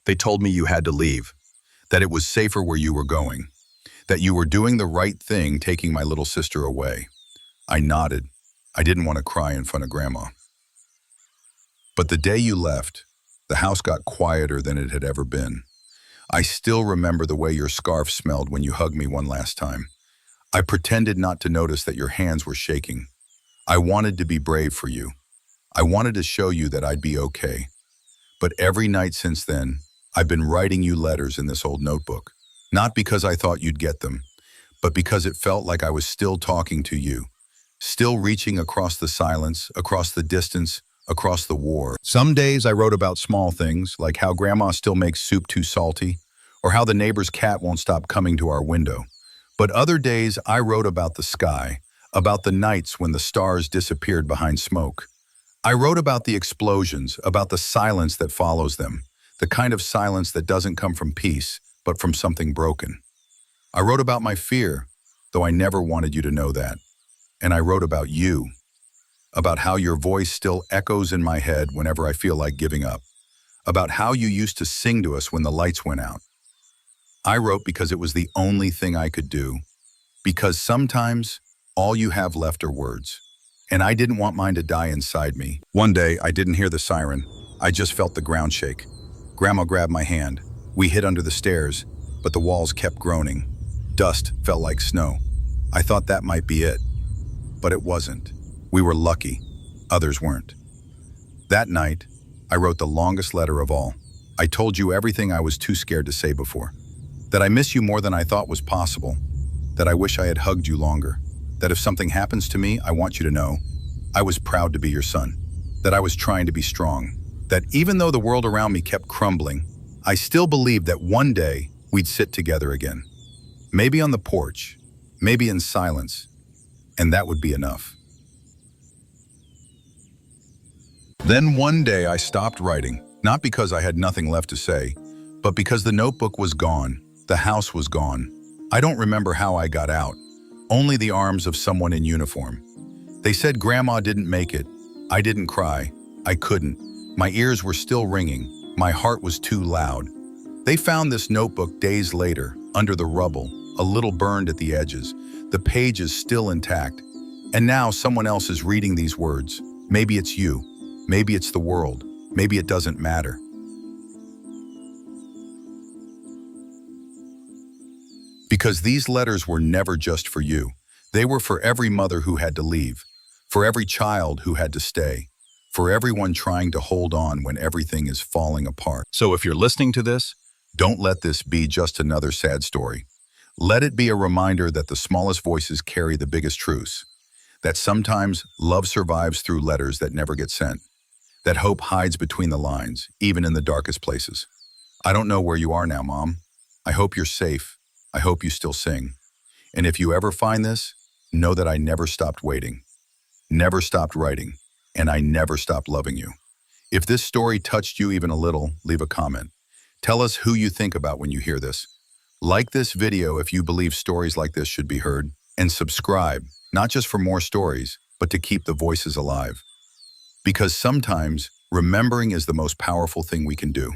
They told me you had to leave, that it was safer where you were going, that you were doing the right thing taking my little sister away. I nodded. I didn't want to cry in front of Grandma. But the day you left, the house got quieter than it had ever been. I still remember the way your scarf smelled when you hugged me one last time. I pretended not to notice that your hands were shaking. I wanted to be brave for you. I wanted to show you that I'd be okay. But every night since then, I've been writing you letters in this old notebook. Not because I thought you'd get them, but because it felt like I was still talking to you, still reaching across the silence, across the distance, across the war. Some days I wrote about small things, like how Grandma still makes soup too salty, or how the neighbor's cat won't stop coming to our window. But other days I wrote about the sky, about the nights when the stars disappeared behind smoke. I wrote about the explosions, about the silence that follows them, the kind of silence that doesn't come from peace, but from something broken. I wrote about my fear, though I never wanted you to know that. And I wrote about you, about how your voice still echoes in my head whenever I feel like giving up, about how you used to sing to us when the lights went out. I wrote because it was the only thing I could do, because sometimes all you have left are words, and I didn't want mine to die inside me. One day, I didn't hear the siren. I just felt the ground shake. Grandma grabbed my hand. We hid under the stairs, but the walls kept groaning. Dust felt like snow. I thought that might be it, but it wasn't. We were lucky. Others weren't. That night, I wrote the longest letter of all. I told you everything I was too scared to say before. That I miss you more than I thought was possible. That I wish I had hugged you longer. That if something happens to me, I want you to know I was proud to be your son. That I was trying to be strong. That even though the world around me kept crumbling, I still believed that one day we'd sit together again. Maybe on the porch, maybe in silence, and that would be enough. Then one day I stopped writing, not because I had nothing left to say, but because the notebook was gone, the house was gone. I don't remember how I got out, only the arms of someone in uniform. They said Grandma didn't make it. I didn't cry. I couldn't. My ears were still ringing. My heart was too loud. They found this notebook days later, under the rubble, a little burned at the edges, the pages still intact. And now someone else is reading these words. Maybe it's you. Maybe it's the world. Maybe it doesn't matter. Because these letters were never just for you. They were for every mother who had to leave, for every child who had to stay, for everyone trying to hold on when everything is falling apart. So if you're listening to this, don't let this be just another sad story. Let it be a reminder that the smallest voices carry the biggest truths, that sometimes love survives through letters that never get sent, that hope hides between the lines, even in the darkest places. I don't know where you are now, Mom. I hope you're safe. I hope you still sing. And if you ever find this, know that I never stopped waiting, never stopped writing, and I never stopped loving you. If this story touched you even a little, leave a comment. Tell us who you think about when you hear this. Like this video if you believe stories like this should be heard, and subscribe, not just for more stories, but to keep the voices alive. Because sometimes remembering is the most powerful thing we can do.